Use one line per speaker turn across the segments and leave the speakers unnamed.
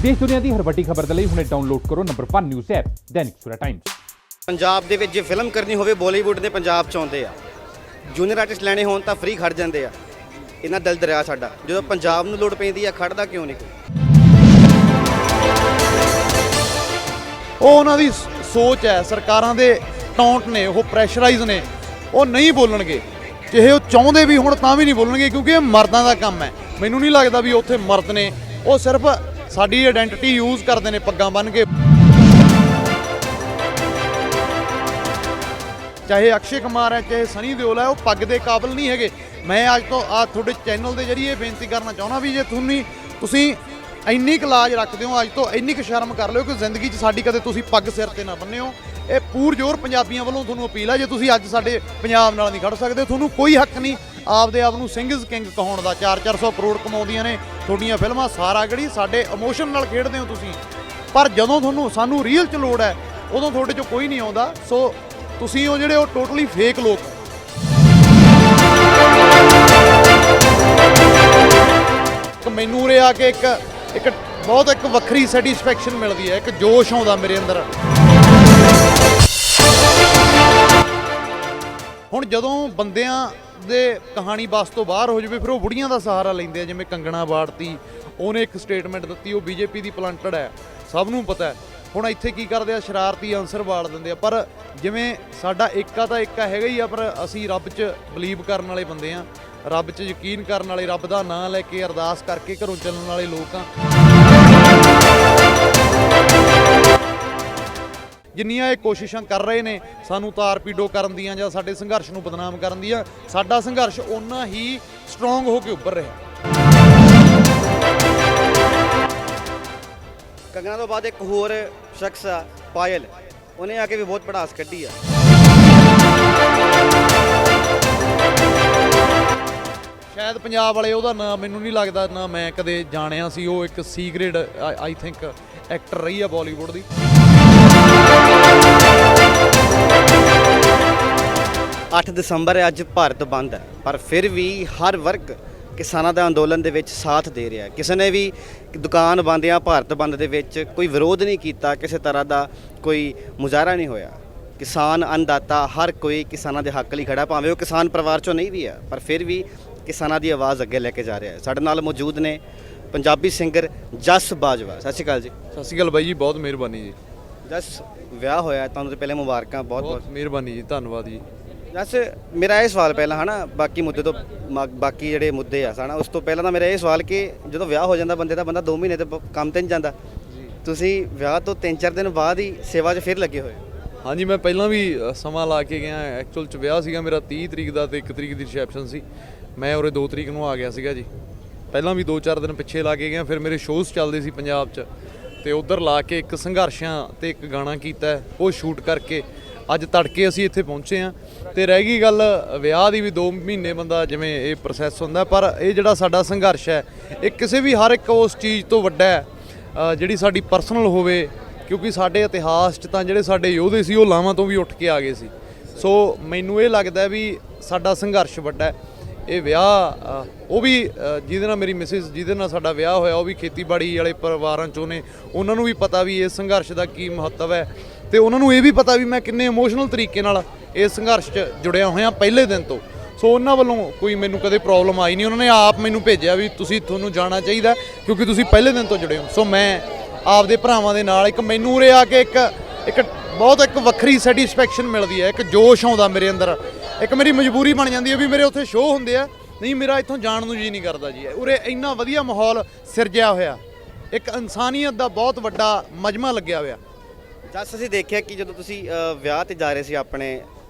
देश दुनिया की हर वड्डी खबर ਦੇ ਲਈ ਹੁਣੇ ਡਾਊਨਲੋਡ ਕਰੋ number 1 news app Dainik Savera Times.
Punjab ਦੇ ਵਿੱਚ ਜੇ ਫਿਲਮ ਕਰਨੀ ਹੋਵੇ ਬਾਲੀਵੁੱਡ ਦੇ ਪੰਜਾਬ ਚ ਆਉਂਦੇ ਆ, ਜੂਨੀਅਰ ਆਰਟਿਸਟ ਲੈਣੇ ਹੋਣ ਤਾਂ ਫ੍ਰੀ ਖੜ ਜਾਂਦੇ ਆ। ਇਹਨਾਂ ਦਿਲ ਦਰਿਆ ਸਾਡਾ, ਜਦੋਂ ਪੰਜਾਬ ਨੂੰ ਲੋੜ ਪੈਂਦੀ ਆ ਖੜਦਾ ਕਿਉਂ ਨਹੀਂ ਕੋਈ।
ਉਹ ਉਹਨਾਂ ਦੀ ਸੋਚ ਹੈ, ਸਰਕਾਰਾਂ ਦੇ ਟੌਂਟ ਨੇ, ਉਹ ਪ੍ਰੈਸ਼ਰਾਈਜ਼ ਨੇ, ਉਹ ਨਹੀਂ ਬੋਲਣਗੇ। ਚਾਹੇ ਉਹ ਚਾਹੁੰਦੇ ਵੀ ਹੁਣ ਤਾਂ ਵੀ ਨਹੀਂ ਬੋਲਣਗੇ, ਕਿਉਂਕਿ ਇਹ ਮਰਦਾਂ ਦਾ ਕੰਮ ਹੈ। ਮੈਨੂੰ ਨਹੀਂ ਲੱਗਦਾ ਵੀ ਉੱਥੇ ਮਰਦ ਨੇ, ਉਹ ਸਿਰਫ ਸਾਡੀ ਆਇਡੈਂਟੀਟੀ ਯੂਜ਼ ਕਰਦੇ ਨੇ ਪੱਗਾਂ ਬੰਨ੍ਹ ਕੇ। ਚਾਹੇ ਅਕਸ਼ੇ ਕੁਮਾਰ ਹੈ, ਚਾਹੇ ਸਨੀ ਦਿਓਲ ਹੈ, ਉਹ ਪੱਗ ਦੇ ਕਾਬਿਲ ਨਹੀਂ ਹੈਗੇ। ਮੈਂ ਅੱਜ ਤੋਂ ਤੁਹਾਡੇ ਚੈਨਲ ਦੇ ਜ਼ਰੀਏ ਬੇਨਤੀ ਕਰਨਾ ਚਾਹੁੰਦਾ ਵੀ ਜੇ ਤੁਸੀਂ ਇੰਨੀ ਕੁ ਲਾਜ ਰੱਖਦੇ ਹੋ, ਅੱਜ ਤੋਂ ਇੰਨੀ ਕੁ ਸ਼ਰਮ ਕਰ ਲਿਓ ਕਿ ਜ਼ਿੰਦਗੀ 'ਚ ਸਾਡੀ ਕਦੇ ਤੁਸੀਂ ਪੱਗ ਸਿਰ ਤੇ ਨਾ ਬੰਨਿਓ। ਇਹ ਪੂਰਜ਼ੋਰ ਪੰਜਾਬੀਆਂ ਵੱਲੋਂ ਤੁਹਾਨੂੰ ਅਪੀਲ ਹੈ, ਜੇ ਤੁਸੀਂ ਅੱਜ ਸਾਡੇ ਪੰਜਾਬ ਨਾਲ ਨਹੀਂ ਖੜ ਸਕਦੇ, ਤੁਹਾਨੂੰ ਕੋਈ ਹੱਕ ਨਹੀਂ ਆਪਦੇ ਆਪ ਨੂੰ ਸਿੰਗਜ਼ ਕਿੰਗ ਕਹਾਉਣ ਦਾ। 400 ਕਰੋੜ ਕਮਾਉਂਦੀਆਂ ਨੇ ਤੁਹਾਡੀਆਂ ਫਿਲਮਾਂ, ਸਾਰਾ ਗੜੀ ਸਾਡੇ ਇਮੋਸ਼ਨ ਨਾਲ ਖੇਡਦੇ ਹੋ ਤੁਸੀਂ। ਪਰ ਜਦੋਂ ਸਾਨੂੰ ਰੀਅਲ 'ਚ ਲੋੜ ਹੈ, ਉਦੋਂ ਤੁਹਾਡੇ 'ਚੋਂ ਕੋਈ ਨਹੀਂ ਆਉਂਦਾ। ਸੋ ਤੁਸੀਂ ਉਹ ਜਿਹੜੇ ਉਹ ਟੋਟਲੀ ਫੇਕ ਲੋਕ। ਮੈਨੂੰ ਉਰੇ ਆ ਕੇ ਇੱਕ ਬਹੁਤ ਵੱਖਰੀ ਸੈਟੀਸਫੈਕਸ਼ਨ ਮਿਲਦੀ ਹੈ, ਇੱਕ ਜੋਸ਼ ਆਉਂਦਾ ਮੇਰੇ ਅੰਦਰ। ਹੁਣ ਜਦੋਂ ਬੰਦਿਆਂ ਦੇ ਕਹਾਣੀ ਬਸ ਤੋਂ ਬਾਹਰ ਹੋ ਜਾਵੇ, ਫਿਰ ਉਹ ਬੁੜੀਆਂ ਦਾ ਸਹਾਰਾ ਲੈਂਦੇ ਆ। ਜਿਵੇਂ ਕੰਗਣਾ ਬਾੜਤੀ, ਉਹਨੇ ਇੱਕ ਸਟੇਟਮੈਂਟ ਦਿੱਤੀ, ਉਹ ਬੀਜੇਪੀ ਦੀ ਪਲੰਟਡ ਹੈ, ਸਭ ਨੂੰ ਪਤਾ ਹੈ। ਹੁਣ ਇੱਥੇ ਕੀ ਕਰਦੇ ਆ, ਸ਼ਰਾਰਤੀ ਆਨਸਰ ਵਾੜ ਦਿੰਦੇ ਆ। ਪਰ ਜਿਵੇਂ ਸਾਡਾ ਏਕਾ ਤਾਂ ਏਕਾ ਹੈਗਾ ਹੀ ਆ, ਪਰ ਅਸੀਂ ਰੱਬ 'ਚ ਬਲੀਵ ਕਰਨ ਵਾਲੇ ਬੰਦੇ ਆ, ਰੱਬ 'ਚ ਯਕੀਨ ਕਰਨ ਵਾਲੇ, ਰੱਬ ਦਾ ਨਾਂ ਲੈ ਕੇ ਅਰਦਾਸ ਕਰਕੇ ਘਰੋਂ ਚੱਲਣ ਵਾਲੇ ਲੋਕ ਆ। ਜਿੰਨੀਆਂ ਇਹ ਕੋਸ਼ਿਸ਼ਾਂ ਕਰ ਰਹੇ ਨੇ ਸਾਨੂੰ ਤਾਰ ਪੀਡੋ ਕਰਨ ਦੀਆਂ ਜਾਂ ਸਾਡੇ ਸੰਘਰਸ਼ ਨੂੰ ਬਦਨਾਮ ਕਰਨ ਦੀਆਂ, ਸਾਡਾ ਸੰਘਰਸ਼ ਓਨਾ ਹੀ ਸਟਰੋਂਗ ਹੋ ਕੇ ਉੱਭਰ ਰਿਹਾ।
ਕੰਗਣਾ ਤੋਂ ਬਾਅਦ ਇੱਕ ਹੋਰ ਸ਼ਖਸ ਆ ਪਾਇਲ, ਉਹਨੇ ਆ ਕੇ ਵੀ ਬਹੁਤ ਪੜਾਸ ਕੱਢੀ ਆ।
ਸ਼ਾਇਦ ਪੰਜਾਬ ਵਾਲੇ ਉਹਦਾ ਨਾਂ ਮੈਨੂੰ ਨਹੀਂ ਲੱਗਦਾ ਨਾ ਮੈਂ ਕਦੇ ਜਾਣਿਆ ਸੀ। ਉਹ ਇੱਕ ਸੀਕ੍ਰੇਟ ਆਈ ਥਿੰਕ ਐਕਟਰ ਰਹੀ ਆ ਬਾਲੀਵੁੱਡ ਦੀ।
8 ਦਸੰਬਰ ਹੈ, ਅੱਜ ਭਾਰਤ ਬੰਦ ਹੈ, ਪਰ ਫਿਰ ਵੀ ਹਰ ਵਰਗ ਕਿਸਾਨਾਂ ਦੇ ਅੰਦੋਲਨ ਦੇ ਵਿੱਚ ਸਾਥ ਦੇ ਰਿਹਾ। ਕਿਸੇ ਨੇ ਵੀ ਦੁਕਾਨ ਬੰਦ ਜਾਂ ਭਾਰਤ ਬੰਦ ਦੇ ਵਿੱਚ ਕੋਈ ਵਿਰੋਧ ਨਹੀਂ ਕੀਤਾ, ਕਿਸੇ ਤਰ੍ਹਾਂ ਦਾ ਕੋਈ ਮੁਜ਼ਾਹਰਾ ਨਹੀਂ ਹੋਇਆ। ਕਿਸਾਨ ਅੰਨਦਾਤਾ ਹਰ ਕੋਈ ਕਿਸਾਨਾਂ ਦੇ ਹੱਕ ਲਈ ਖੜਾ, ਭਾਵੇਂ ਉਹ ਕਿਸਾਨ ਪਰਿਵਾਰ ਚੋਂ ਨਹੀਂ ਵੀ ਹੈ, ਪਰ ਫਿਰ ਵੀ ਕਿਸਾਨਾਂ ਦੀ ਆਵਾਜ਼ ਅੱਗੇ ਲੈ ਕੇ ਜਾ ਰਿਹਾ ਹੈ। ਸਾਡੇ ਨਾਲ ਮੌਜੂਦ ਨੇ ਪੰਜਾਬੀ ਸਿੰਗਰ ਜਸ ਬਾਜਵਾ। ਸਤਿ ਸ਼੍ਰੀ ਅਕਾਲ ਜੀ।
ਸਤਿ ਸ਼੍ਰੀ ਅਕਾਲ ਬਾਈ ਜੀ, ਬਹੁਤ ਮਿਹਰਬਾਨੀ ਜੀ।
ਜਸ, ਵਿਆਹ ਹੋਇਆ ਤੁਹਾਨੂੰ ਤੇ ਪਹਿਲੇ ਮੁਬਾਰਕਾਂ, ਬਹੁਤ ਬਹੁਤ
ਮਿਹਰਬਾਨੀ ਜੀ, ਧੰਨਵਾਦ ਜੀ।
ਜਸ, ਮੇਰਾ ਇਹ ਸਵਾਲ ਪਹਿਲਾਂ ਹੈ ਨਾ, ਬਾਕੀ ਮੁੱਦੇ ਤੋਂ ਬਾਕੀ ਜਿਹੜੇ ਮੁੱਦੇ ਆ ਸਾਨਾ, ਉਸ ਤੋਂ ਪਹਿਲਾਂ ਤਾਂ ਮੇਰਾ ਇਹ ਸਵਾਲ ਕਿ ਜਦੋਂ ਵਿਆਹ ਹੋ ਜਾਂਦਾ ਬੰਦੇ ਦਾ, ਬੰਦਾ 2 ਮਹੀਨੇ ਤੇ ਕੰਮ ਤੇ ਨਹੀਂ ਜਾਂਦਾ। ਤੁਸੀਂ ਵਿਆਹ ਤੋਂ 3-4 ਦਿਨ ਬਾਅਦ ਹੀ ਸੇਵਾ 'ਚ ਫਿਰ ਲੱਗੇ ਹੋਏ।
ਹਾਂਜੀ, ਮੈਂ ਪਹਿਲਾਂ ਵੀ ਸਮਾਂ ਲਾ ਕੇ ਗਿਆ। ਐਕਚੁਅਲ 'ਚ ਵਿਆਹ ਸੀਗਾ ਮੇਰਾ 30 ਤਰੀਕ ਦਾ, ਤੇ 1 ਤਰੀਕ ਦੀ ਰਿਸੈਪਸ਼ਨ ਸੀ। ਮੈਂ ਉਰੇ 2 ਤਰੀਕ ਨੂੰ ਆ ਗਿਆ ਸੀਗਾ ਜੀ। ਪਹਿਲਾਂ ਵੀ 2-4 ਦਿਨ ਪਿੱਛੇ ਲਾ ਕੇ ਗਿਆ। ਫਿਰ ਮੇਰੇ ਸ਼ੋਅਸ ਚੱਲਦੇ ਸੀ ਪੰਜਾਬ 'ਚ, ਤੇ ਉੱਧਰ ਲਾ ਕੇ ਇੱਕ ਸੰਘਰਸ਼ਾਂ ਤੇ ਇੱਕ ਗਾਣਾ ਕੀਤਾ, ਉਹ ਸ਼ੂਟ ਕਰਕੇ ਅੱਜ ਤੜਕੇ ਅਸੀਂ ਇੱਥੇ ਪਹੁੰਚੇ ਹਾਂ। ਤੇ ਰਹਿ ਗਈ ਗੱਲ ਵਿਆਹ ਦੀ, ਵੀ 2 ਮਹੀਨੇ ਬੰਦਾ ਜਿਵੇਂ ਇਹ ਪ੍ਰੋਸੈਸ ਹੁੰਦਾ, ਪਰ ਇਹ ਜਿਹੜਾ ਸਾਡਾ ਸੰਘਰਸ਼ ਹੈ, ਇਹ ਕਿਸੇ ਵੀ ਹਰ ਇੱਕ ਉਸ ਚੀਜ਼ ਤੋਂ ਵੱਡਾ ਹੈ ਜਿਹੜੀ ਸਾਡੀ ਪਰਸਨਲ ਹੋਵੇ। ਕਿਉਂਕਿ ਸਾਡੇ ਇਤਿਹਾਸ 'ਚ ਤਾਂ ਜਿਹੜੇ ਸਾਡੇ ਯੋਧੇ ਸੀ, ਉਹ ਲਾਵਾਂ ਤੋਂ ਵੀ ਉੱਠ ਕੇ ਆ ਗਏ ਸੀ। ਸੋ ਮੈਨੂੰ ਇਹ ਲੱਗਦਾ ਵੀ ਸਾਡਾ ਸੰਘਰਸ਼ ਵੱਡਾ ਹੈ। ਇਹ ਵਿਆਹ ਉਹ ਵੀ ਜਿਹਦੇ ਨਾਲ ਮੇਰੀ ਮਿਸਿਸ, ਜਿਹਦੇ ਨਾਲ ਸਾਡਾ ਵਿਆਹ ਹੋਇਆ, ਉਹ ਵੀ ਖੇਤੀਬਾੜੀ ਵਾਲੇ ਪਰਿਵਾਰਾਂ 'ਚੋਂ ਨੇ। ਉਹਨਾਂ ਨੂੰ ਵੀ ਪਤਾ ਵੀ ਇਸ ਸੰਘਰਸ਼ ਦਾ ਕੀ ਮਹੱਤਵ ਹੈ, ਤੇ ਉਹਨਾਂ ਨੂੰ ਇਹ ਵੀ ਪਤਾ ਵੀ ਮੈਂ ਕਿੰਨੇ ਇਮੋਸ਼ਨਲ ਤਰੀਕੇ ਨਾਲ ਇਸ ਸੰਘਰਸ਼ 'ਚ ਜੁੜਿਆ ਹੋਇਆ ਪਹਿਲੇ ਦਿਨ ਤੋਂ। ਸੋ ਉਹਨਾਂ ਵੱਲੋਂ ਕੋਈ ਮੈਨੂੰ ਕਦੇ ਪ੍ਰੋਬਲਮ ਆਈ ਨਹੀਂ। ਉਹਨਾਂ ਨੇ ਆਪ ਮੈਨੂੰ ਭੇਜਿਆ ਵੀ ਤੁਹਾਨੂੰ ਜਾਣਾ ਚਾਹੀਦਾ, ਕਿਉਂਕਿ ਤੁਸੀਂ ਪਹਿਲੇ ਦਿਨ ਤੋਂ ਜੁੜੇ ਹੋ। ਸੋ ਮੈਂ ਆਪਦੇ ਭਰਾਵਾਂ ਦੇ ਨਾਲ, ਮੈਨੂੰ ਉਰੇ ਆ ਕੇ ਇੱਕ ਬਹੁਤ ਵੱਖਰੀ ਸੈਟੀਸਫੈਕਸ਼ਨ ਮਿਲਦੀ ਹੈ, ਇੱਕ ਜੋਸ਼ ਆਉਂਦਾ ਮੇਰੇ ਅੰਦਰ। ਇੱਕ ਮੇਰੀ ਮਜਬੂਰੀ ਬਣ ਜਾਂਦੀ ਹੈ ਵੀ ਮੇਰੇ ਉੱਥੇ ਸ਼ੋਅ ਹੁੰਦੇ ਆ, ਨਹੀਂ ਮੇਰਾ ਇੱਥੋਂ ਜਾਣ ਨੂੰ ਜੀ ਨਹੀਂ ਕਰਦਾ ਜੀ। ਉਰੇ ਇੰਨਾ ਵਧੀਆ ਮਾਹੌਲ ਸਿਰਜਿਆ ਹੋਇਆ, ਇੱਕ ਇਨਸਾਨੀਅਤ ਦਾ ਬਹੁਤ ਵੱਡਾ ਮਜਮਾ ਲੱਗਿਆ ਹੋਇਆ।
ਜਸ, ਅਸੀਂ ਦੇਖਿਆ ਕਿ ਜਦੋਂ ਤੁਸੀਂ ਵਿਆਹ ਤੇ ਜਾ ਰਹੇ ਸੀ ਆਪਣੇ,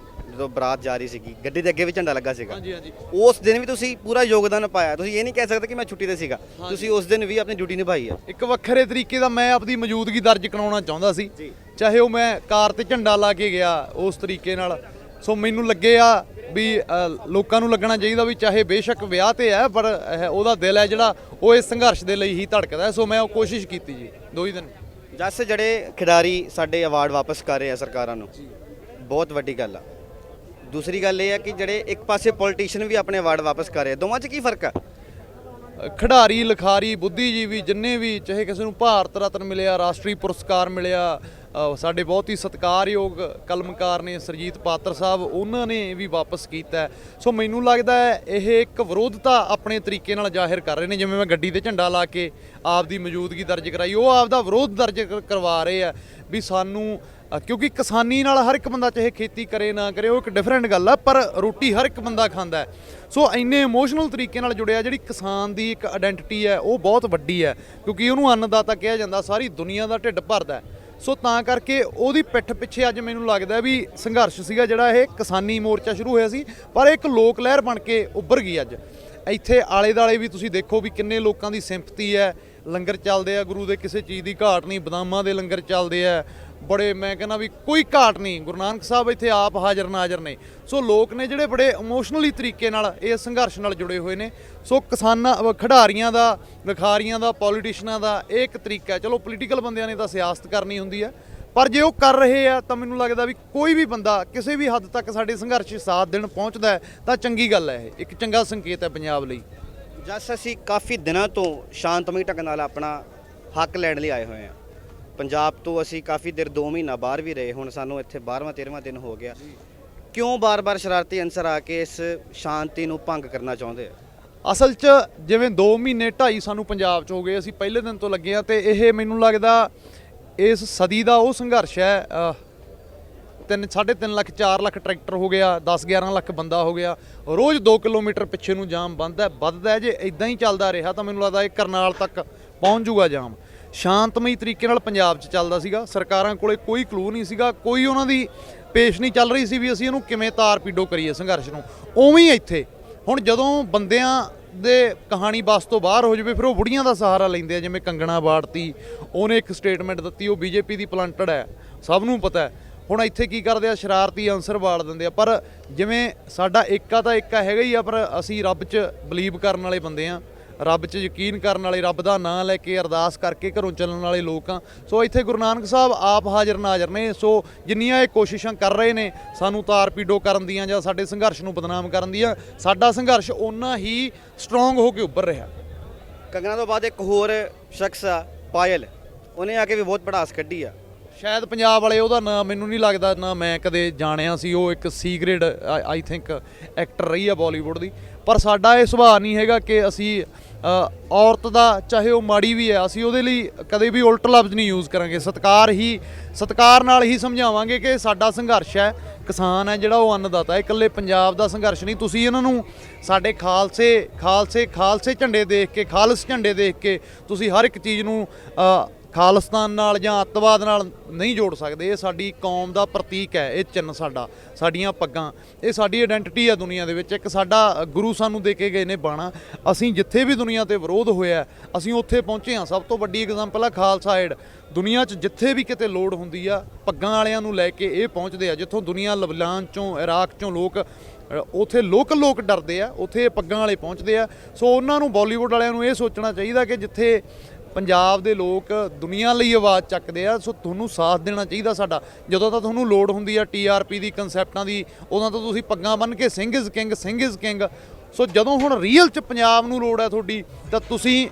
ਜਦੋਂ ਬਰਾਤ ਜਾ ਰਹੀ ਸੀਗੀ, ਗੱਡੀ ਦੇ ਅੱਗੇ ਵੀ ਝੰਡਾ ਲੱਗਾ ਸੀਗਾ।
ਹਾਂਜੀ ਹਾਂਜੀ।
ਉਸ ਦਿਨ ਵੀ ਤੁਸੀਂ ਪੂਰਾ ਯੋਗਦਾਨ ਪਾਇਆ। ਤੁਸੀਂ ਇਹ ਨਹੀਂ ਕਹਿ ਸਕਦੇ ਕਿ ਮੈਂ ਛੁੱਟੀ ਤੇ ਸੀਗਾ, ਤੁਸੀਂ ਉਸ ਦਿਨ ਵੀ ਆਪਣੀ ਡਿਊਟੀ ਨਿਭਾਈ ਹੈ।
ਇੱਕ ਵੱਖਰੇ ਤਰੀਕੇ ਦਾ ਮੈਂ ਆਪਣੀ ਮੌਜੂਦਗੀ ਦਰਜ ਕਰਾਉਣਾ ਚਾਹੁੰਦਾ ਸੀ, ਚਾਹੇ ਉਹ ਮੈਂ ਕਾਰ ਤੇ ਝੰਡਾ ਲਾ ਕੇ ਗਿਆ ਉਸ ਤਰੀਕੇ ਨਾਲ। ਸੋ ਮੈਨੂੰ ਲੱਗਿਆ ਵੀ ਲੋਕਾਂ ਨੂੰ ਲੱਗਣਾ ਚਾਹੀਦਾ ਵੀ ਚਾਹੇ ਬੇਸ਼ੱਕ ਵਿਆਹ ਤੇ ਹੈ, ਪਰ ਉਹਦਾ ਦਿਲ ਹੈ ਜਿਹੜਾ, ਉਹ ਇਸ ਸੰਘਰਸ਼ ਦੇ ਲਈ ਹੀ ਧੜਕਦਾ। ਸੋ ਮੈਂ ਉਹ ਕੋਸ਼ਿਸ਼ ਕੀਤੀ ਜੀ 2 ਹੀ ਦਿਨ।
ਜਸ, ਜਿਹੜੇ ਖਿਡਾਰੀ ਸਾਡੇ ਅਵਾਰਡ ਵਾਪਸ ਕਰ ਰਹੇ ਆ ਸਰਕਾਰਾਂ ਨੂੰ, ਬਹੁਤ ਵੱਡੀ ਗੱਲ ਆ। ਦੂਸਰੀ ਗੱਲ ਇਹ ਹੈ ਕਿ ਜਿਹੜੇ ਇੱਕ ਪਾਸੇ ਪੋਲੀਟੀਸ਼ੀਅਨ ਵੀ ਆਪਣੇ ਅਵਾਰਡ ਵਾਪਸ ਕਰ ਰਹੇ, ਦੋਵਾਂ 'ਚ ਕੀ ਫਰਕ ਆ?
ਖਿਡਾਰੀ ਲਿਖਾਰੀ ਬੁੱਧੀਜੀਵੀ ਜਿੰਨੇ ਵੀ, ਚਾਹੇ ਕਿਸੇ ਨੂੰ ਭਾਰਤ ਰਤਨ ਮਿਲਿਆ, ਰਾਸ਼ਟਰੀ ਪੁਰਸਕਾਰ ਮਿਲਿਆ, ਸਾਡੇ ਬਹੁਤ ਹੀ ਸਤਿਕਾਰਯੋਗ ਕਲਮਕਾਰ ਨੇ ਸਰਜੀਤ ਪਾਤਰ ਸਾਹਿਬ, ਉਹਨਾਂ ਨੇ ਵੀ ਵਾਪਸ ਕੀਤਾ। ਸੋ ਮੈਨੂੰ ਲੱਗਦਾ ਹੈ ਇਹ ਇੱਕ ਵਿਰੋਧਤਾ ਆਪਣੇ ਤਰੀਕੇ ਨਾਲ ਜ਼ਾਹਿਰ ਕਰ ਰਹੇ ਨੇ। ਜਿਵੇਂ ਮੈਂ ਗੱਡੀ ਤੇ ਝੰਡਾ ਲਾ ਕੇ ਆਪਦੀ ਮੌਜੂਦਗੀ ਦਰਜ ਕਰਾਈ, ਉਹ ਆਪਦਾ ਵਿਰੋਧ ਦਰਜ ਕਰਵਾ ਰਹੇ ਆ ਵੀ ਸਾਨੂੰ, ਕਿਉਂਕਿ ਕਿਸਾਨੀ ਨਾਲ ਹਰ ਇੱਕ ਬੰਦਾ ਚਾਹੇ ਖੇਤੀ ਕਰੇ ਨਾ ਕਰੇ ਉਹ ਇੱਕ ਡਿਫਰੈਂਟ ਗੱਲ ਆ, ਪਰ ਰੋਟੀ ਹਰ ਇੱਕ ਬੰਦਾ ਖਾਂਦਾ ਹੈ। ਸੋ ਇੰਨੇ ਇਮੋਸ਼ਨਲ ਤਰੀਕੇ ਨਾਲ ਜੁੜਿਆ, ਜਿਹੜੀ ਕਿਸਾਨ ਦੀ ਇੱਕ ਆਇਡੈਂਟੀਟੀ ਹੈ ਉਹ ਬਹੁਤ ਵੱਡੀ ਹੈ, ਕਿਉਂਕਿ ਉਹਨੂੰ ਅੰਨਦਾਤਾ ਕਿਹਾ ਜਾਂਦਾ, ਸਾਰੀ ਦੁਨੀਆ ਦਾ ਢਿੱਡ ਭਰਦਾ। ਸੋ ਤਾਂ ਕਰਕੇ ਉਹਦੀ ਪਿੱਠ ਪਿੱਛੇ ਅੱਜ ਮੈਨੂੰ ਲੱਗਦਾ ਵੀ ਸੰਘਰਸ਼ ਸੀਗਾ ਜਿਹੜਾ ਇਹ ਕਿਸਾਨੀ ਮੋਰਚਾ ਸ਼ੁਰੂ ਹੋਇਆ ਸੀ, ਪਰ ਇੱਕ ਲੋਕ ਲਹਿਰ ਬਣ ਕੇ ਉੱਭਰ ਗਈ। ਅੱਜ ਇੱਥੇ ਆਲੇ ਦੁਆਲੇ ਵੀ ਤੁਸੀਂ ਦੇਖੋ ਵੀ ਕਿੰਨੇ ਲੋਕਾਂ ਦੀ ਸਿੰਪਥੀ ਹੈ, ਲੰਗਰ ਚੱਲਦੇ ਆ, ਗੁਰੂ ਦੇ ਕਿਸੇ ਚੀਜ਼ ਦੀ ਘਾਟ ਨਹੀਂ, ਬਦਾਮਾਂ ਦੇ ਲੰਗਰ ਚੱਲਦੇ ਆ ਬੜੇ, ਮੈਂ ਕਹਿੰਦਾ ਵੀ ਕੋਈ ਘਾਟ ਨਹੀਂ, ਗੁਰੂ ਨਾਨਕ ਸਾਹਿਬ ਇੱਥੇ ਆਪ ਹਾਜ਼ਰ ਨਾਜ਼ਰ ਨੇ। ਸੋ ਲੋਕ ਨੇ ਜਿਹੜੇ ਬੜੇ ਇਮੋਸ਼ਨਲੀ ਤਰੀਕੇ ਨਾਲ ਇਸ ਸੰਘਰਸ਼ ਨਾਲ ਜੁੜੇ ਹੋਏ ਨੇ। ਸੋ ਕਿਸਾਨਾਂ, ਖਿਡਾਰੀਆਂ ਦਾ, ਲਿਖਾਰੀਆਂ ਦਾ, ਪੋਲੀਟੀਸ਼ੀਅਨਾਂ ਦਾ ਇਹ ਇੱਕ ਤਰੀਕਾ ਹੈ। ਚਲੋ ਪੋਲੀਟੀਕਲ ਬੰਦਿਆਂ ਨੇ ਤਾਂ ਸਿਆਸਤ ਕਰਨੀ ਹੁੰਦੀ ਹੈ, ਪਰ ਜੇ ਉਹ ਕਰ ਰਹੇ ਆ ਤਾਂ ਮੈਨੂੰ ਲੱਗਦਾ ਵੀ ਕੋਈ ਵੀ ਬੰਦਾ ਕਿਸੇ ਵੀ ਹੱਦ ਤੱਕ ਸਾਡੇ ਸੰਘਰਸ਼ 'ਚ ਸਾਥ ਦੇਣ ਪਹੁੰਚਦਾ ਹੈ ਤਾਂ ਚੰਗੀ ਗੱਲ ਹੈ। ਇਹ ਇੱਕ ਚੰਗਾ ਸੰਕੇਤ ਹੈ ਪੰਜਾਬ ਲਈ।
ਜਸ ਅਸੀਂ ਕਾਫੀ ਦਿਨਾਂ ਤੋਂ ਸ਼ਾਂਤਮਈ ਢੰਗ ਨਾਲ ਆਪਣਾ ਹੱਕ ਲੈਣ ਲਈ ਆਏ ਹੋਏ ਹਾਂ। ਪੰਜਾਬ ਤੋਂ ਅਸੀਂ ਕਾਫੀ ਦੇਰ 2 ਮਹੀਨਾ ਬਾਹਰ ਵੀ ਰਹੇ, ਹੁਣ ਸਾਨੂੰ ਇੱਥੇ 12ਵਾਂ 13ਵਾਂ ਦਿਨ ਹੋ ਗਿਆ। ਕਿਉਂ ਬਾਰ-ਬਾਰ ਸ਼ਰਾਰਤੀ ਅਨਸਰ ਆ ਕੇ ਇਸ ਸ਼ਾਂਤੀ ਨੂੰ ਭੰਗ ਕਰਨਾ ਚਾਹੁੰਦੇ ਆ?
ਅਸਲ 'ਚ ਜਿਵੇਂ 2 ਮਹੀਨੇ 2.5 ਸਾਨੂੰ ਪੰਜਾਬ 'ਚ ਹੋ ਗਏ, ਅਸੀਂ ਪਹਿਲੇ ਦਿਨ ਤੋਂ ਲੱਗੇ ਆ, ਤੇ ਇਹ ਮੈਨੂੰ ਲੱਗਦਾ ਇਸ ਸਦੀ ਦਾ ਉਹ ਸੰਘਰਸ਼ ਹੈ। 3.5 ਲੱਖ 4 ਲੱਖ ਟਰੈਕਟਰ ਹੋ ਗਿਆ, 10-11 ਲੱਖ ਬੰਦਾ ਹੋ ਗਿਆ, ਰੋਜ਼ 2 ਕਿਲੋਮੀਟਰ ਪਿੱਛੇ ਨੂੰ ਜਾਮ ਵੱਧਦਾ। ਜੇ ਇਦਾਂ ਹੀ ਚੱਲਦਾ ਰਿਹਾ ਤਾਂ ਮੈਨੂੰ ਲੱਗਦਾ ਇਹ ਕਰਨਾਲ ਤੱਕ ਪਹੁੰਚ ਜੂਗਾ ਜਾਮ। ਸ਼ਾਂਤਮਈ ਤਰੀਕੇ ਨਾਲ ਪੰਜਾਬ 'ਚ ਚੱਲਦਾ ਸੀਗਾ, ਸਰਕਾਰਾਂ ਕੋਲੇ ਕੋਈ ਕਲੂ ਨਹੀਂ ਸੀਗਾ, ਕੋਈ ਉਹਨਾਂ ਦੀ ਪੇਸ਼ ਨਹੀਂ ਚੱਲ ਰਹੀ ਸੀ ਵੀ ਅਸੀਂ ਇਹਨੂੰ ਕਿਵੇਂ ਤਾਰ ਪੀਡੋ ਕਰੀਏ ਸੰਘਰਸ਼ ਨੂੰ। ਉਵੇਂ ਹੀ ਇੱਥੇ ਹੁਣ ਜਦੋਂ ਬੰਦਿਆਂ ਦੇ ਕਹਾਣੀ ਬਸ ਤੋਂ ਬਾਹਰ ਹੋ ਜਾਵੇ, ਫਿਰ ਉਹ ਬੁੜੀਆਂ ਦਾ ਸਹਾਰਾ ਲੈਂਦੇ ਆ। ਜਿਵੇਂ ਕੰਗਣਾ ਬਾੜਤੀ, ਉਹਨੇ ਇੱਕ ਸਟੇਟਮੈਂਟ ਦਿੱਤੀ, ਉਹ ਬੀਜੇਪੀ ਦੀ ਪਲੰਟਡ ਹੈ, ਸਭ ਨੂੰ ਪਤਾ ਹੈ। ਹੁਣ ਇੱਥੇ ਕੀ ਕਰਦੇ ਆ, ਸ਼ਰਾਰਤੀ ਅਨਸਰ ਵਾਲ ਦਿੰਦੇ ਆ। ਪਰ ਜਿਵੇਂ ਸਾਡਾ ਏਕਾ ਤਾਂ ਏਕਾ ਹੈਗਾ ਹੀ ਆ, ਪਰ ਅਸੀਂ ਰੱਬ 'ਚ ਬਲੀਵ ਕਰਨ ਵਾਲੇ ਬੰਦੇ ਆ, ਰੱਬ 'ਚ ਯਕੀਨ ਕਰਨ ਵਾਲੇ, ਰੱਬ ਦਾ ਨਾਂ ਲੈ ਕੇ ਅਰਦਾਸ ਕਰਕੇ ਘਰੋਂ ਚੱਲਣ ਵਾਲੇ ਲੋਕ ਆ। ਸੋ ਇੱਥੇ ਗੁਰੂ ਨਾਨਕ ਸਾਹਿਬ ਆਪ ਹਾਜ਼ਰ ਨਾਜ਼ਰ ਨੇ। ਸੋ ਜਿੰਨੀਆਂ ਇਹ ਕੋਸ਼ਿਸ਼ਾਂ ਕਰ ਰਹੇ ਨੇ ਸਾਨੂੰ ਤਾਰ ਪੀਡੋ ਕਰਨ ਦੀਆਂ ਜਾਂ ਸਾਡੇ ਸੰਘਰਸ਼ ਨੂੰ ਬਦਨਾਮ ਕਰਨ ਦੀਆਂ, ਸਾਡਾ ਸੰਘਰਸ਼ ਓਨਾ ਹੀ ਸਟਰੋਂਗ ਹੋ ਕੇ ਉੱਭਰ ਰਿਹਾ।
ਕੰਗਣਾ ਤੋਂ ਬਾਅਦ ਇੱਕ ਹੋਰ ਸ਼ਖਸ ਆ ਪਾਇਲ, ਉਹਨੇ ਆ ਕੇ ਵੀ ਬਹੁਤ ਭੜਾਸ ਕੱਢੀ ਆ।
ਸ਼ਾਇਦ ਪੰਜਾਬ ਵਾਲੇ ਉਹਦਾ ਨਾਂ ਮੈਨੂੰ ਨਹੀਂ ਲੱਗਦਾ, ਨਾ ਮੈਂ ਕਦੇ ਜਾਣਿਆ ਸੀ। ਉਹ ਇੱਕ ਸੀ ਗ੍ਰੇਡ ਆਈ ਥਿੰਕ ਐਕਟਰ ਰਹੀ ਆ ਬਾਲੀਵੁੱਡ ਦੀ। ਪਰ ਸਾਡਾ ਇਹ ਸੁਭਾਅ ਨਹੀਂ ਹੈਗਾ ਕਿ ਅਸੀਂ ਔਰਤ ਦਾ, ਚਾਹੇ ਉਹ ਮਾੜੀ ਵੀ ਹੈ, ਅਸੀਂ ਉਹਦੇ ਲਈ ਕਦੇ ਵੀ ਉਲਟ ਲਫ਼ਜ਼ ਨਹੀਂ ਯੂਜ਼ ਕਰਾਂਗੇ। ਸਤਿਕਾਰ ਨਾਲ ਹੀ ਸਮਝਾਵਾਂਗੇ ਕਿ ਸਾਡਾ ਸੰਘਰਸ਼ ਹੈ, ਕਿਸਾਨ ਹੈ ਜਿਹੜਾ ਉਹ ਅੰਨਦਾਤਾ ਹੈ, ਇਕੱਲੇ ਪੰਜਾਬ ਦਾ ਸੰਘਰਸ਼ ਨਹੀਂ। ਤੁਸੀਂ ਇਹਨਾਂ ਨੂੰ ਸਾਡੇ ਖਾਲਸੇ ਝੰਡੇ ਦੇਖ ਕੇ, ਖਾਲਸ ਝੰਡੇ ਦੇਖ ਕੇ ਤੁਸੀਂ ਹਰ ਇੱਕ ਚੀਜ਼ ਨੂੰ ਖਾਲਿਸਤਾਨ ਨਾਲ ਜਾਂ ਅੱਤਵਾਦ ਨਾਲ ਨਹੀਂ ਜੋੜ ਸਕਦੇ। ਇਹ ਸਾਡੀ ਕੌਮ ਦਾ ਪ੍ਰਤੀਕ ਹੈ, ਇਹ ਚਿੰਨ੍ਹ ਸਾਡਾ, ਸਾਡੀਆਂ ਪੱਗਾਂ, ਇਹ ਸਾਡੀ ਆਇਡੈਂਟੀਟੀ ਹੈ ਦੁਨੀਆ ਦੇ ਵਿੱਚ। ਇੱਕ ਸਾਡਾ ਗੁਰੂ ਸਾਨੂੰ ਦੇ ਕੇ ਗਏ ਨੇ ਬਾਣਾ। ਅਸੀਂ ਜਿੱਥੇ ਵੀ ਦੁਨੀਆ ਤੇ ਵਿਰੋਧ ਹੋਇਆ ਅਸੀਂ ਉੱਥੇ ਪਹੁੰਚੇ ਹਾਂ। ਸਭ ਤੋਂ ਵੱਡੀ ਐਗਜ਼ਾਮਪਲ ਆ ਖਾਲਸਾ ਏਡ। ਦੁਨੀਆ 'ਚ ਜਿੱਥੇ ਵੀ ਕਿਤੇ ਲੋੜ ਹੁੰਦੀ ਆ, ਪੱਗਾਂ ਵਾਲਿਆਂ ਨੂੰ ਲੈ ਕੇ ਇਹ ਪਹੁੰਚਦੇ ਆ। ਜਿੱਥੋਂ ਦੁਨੀਆ ਲਬਨਾਨ 'ਚੋਂ, ਇਰਾਕ 'ਚੋਂ ਲੋਕ, ਉੱਥੇ ਲੋਕ ਡਰਦੇ ਆ, ਉੱਥੇ ਪੱਗਾਂ ਵਾਲੇ ਪਹੁੰਚਦੇ ਆ। ਸੋ ਉਹਨਾਂ ਨੂੰ, ਬਾਲੀਵੁੱਡ ਵਾਲਿਆਂ ਨੂੰ ਇਹ ਸੋਚਣਾ ਚਾਹੀਦਾ ਕਿ ਜਿੱਥੇ ਪੰਜਾਬ ਦੇ ਲੋਕ ਦੁਨੀਆ ਲਈ ਆਵਾਜ਼ ਚੱਕਦੇ ਆ, ਸੋ ਤੁਹਾਨੂੰ ਸਾਥ ਦੇਣਾ ਚਾਹੀਦਾ ਸਾਡਾ। ਜਦੋਂ ਤਾਂ ਤੁਹਾਨੂੰ ਲੋੜ ਹੁੰਦੀ ਆ TRP ਦੀ, ਕਨਸੈਪਟਾਂ ਦੀ, ਉਦੋਂ ਤਾਂ ਤੁਸੀਂ ਪੱਗਾਂ ਬੰਨ੍ਹ ਕੇ ਸਿੰਘ ਇਜ਼ ਕਿੰਗ। ਸੋ ਜਦੋਂ ਹੁਣ ਰੀਅਲ 'ਚ ਪੰਜਾਬ ਨੂੰ ਲੋੜ ਹੈ ਤੁਹਾਡੀ, ਤਾਂ ਤੁਸੀਂ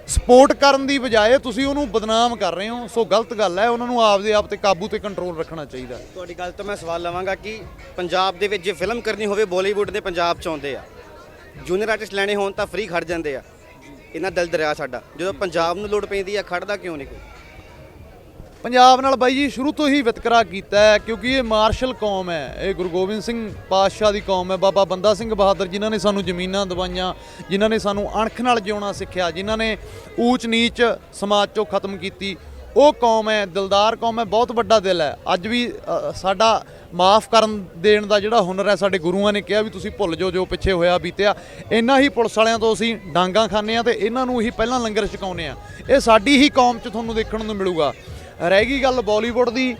ਸਪੋਰਟ ਕਰਨ ਦੀ ਬਜਾਏ ਤੁਸੀਂ ਉਹਨੂੰ ਬਦਨਾਮ ਕਰ ਰਹੇ ਹੋ। ਸੋ ਗਲਤ ਗੱਲ ਹੈ। ਉਹਨਾਂ ਨੂੰ ਆਪਦੇ ਆਪ ਤੇ ਕਾਬੂ ਤੇ ਕੰਟਰੋਲ ਰੱਖਣਾ ਚਾਹੀਦਾ।
ਤੁਹਾਡੀ ਗੱਲ ਤੋਂ ਮੈਂ ਸਵਾਲ ਲਵਾਂਗਾ ਕਿ ਪੰਜਾਬ ਦੇ ਵਿੱਚ ਜੇ ਫਿਲਮ ਕਰਨੀ ਹੋਵੇ, ਬਾਲੀਵੁੱਡ ਦੇ ਪੰਜਾਬ 'ਚ ਆਉਂਦੇ ਆ, ਜੂਨੀਅਰ ਆਰਟਿਸਟ ਲੈਣੇ ਹੋਣ ਤਾਂ ਫ੍ਰੀ ਖੜ ਜਾਂਦੇ ਆ। ਇਹਨਾਂ ਦਿਲ ਦਰਿਆ ਸਾਡਾ, ਜਦੋਂ ਪੰਜਾਬ ਨੂੰ ਲੋੜ ਪੈਂਦੀ ਆ ਖੜਦਾ ਕਿਉਂ ਨਹੀਂ ਕੋਈ?
ਪੰਜਾਬ ਨਾਲ ਬਾਈ ਜੀ ਸ਼ੁਰੂ ਤੋਂ ਹੀ ਵਿਤਕਰਾ ਕੀਤਾ ਹੈ, ਕਿਉਂਕਿ ਇਹ ਮਾਰਸ਼ਲ ਕੌਮ ਹੈ, ਇਹ ਗੁਰੂ ਗੋਬਿੰਦ ਸਿੰਘ ਪਾਤਸ਼ਾਹ ਦੀ ਕੌਮ ਹੈ। ਬਾਬਾ ਬੰਦਾ ਸਿੰਘ ਬਹਾਦਰ ਜਿਨ੍ਹਾਂ ਨੇ ਸਾਨੂੰ ਜ਼ਮੀਨਾਂ ਦਵਾਈਆਂ, ਜਿਨ੍ਹਾਂ ਨੇ ਸਾਨੂੰ ਅਣਖ ਨਾਲ ਜਿਉਣਾ ਸਿੱਖਿਆ, ਜਿਨ੍ਹਾਂ ਨੇ ਊਚ ਨੀਚ ਸਮਾਜ 'ਚੋਂ ਖਤਮ ਕੀਤੀ, ਉਹ ਕੌਮ ਹੈ, ਦਿਲਦਾਰ ਕੌਮ ਹੈ, ਬਹੁਤ ਵੱਡਾ ਦਿਲ ਹੈ। ਅੱਜ ਵੀ ਸਾਡਾ ਮਾਫ ਕਰਨ ਦੇਣ ਦਾ ਜਿਹੜਾ ਹੁਨਰ ਹੈ, ਸਾਡੇ ਗੁਰੂਆਂ ਨੇ ਕਿਹਾ ਵੀ ਤੁਸੀਂ ਭੁੱਲ ਜਾਓ ਜੋ ਪਿੱਛੇ ਹੋਇਆ ਬੀਤਿਆ। ਇਹਨਾਂ ਹੀ ਪੁਲਿਸ ਵਾਲਿਆਂ ਤੋਂ ਅਸੀਂ ਡਾਂਗਾਂ ਖਾਂਦੇ ਹਾਂ ਤੇ ਇਹਨਾਂ ਨੂੰ ਹੀ ਪਹਿਲਾਂ ਲੰਗਰ ਛਕਾਉਂਦੇ ਹਾਂ। ਇਹ ਸਾਡੀ ਹੀ ਕੌਮ 'ਚ ਤੁਹਾਨੂੰ ਦੇਖਣ ਨੂੰ ਮਿਲੂਗਾ। ਰਹਿ ਗਈ ਗੱਲ ਬਾਲੀਵੁੱਡ ਦੀ,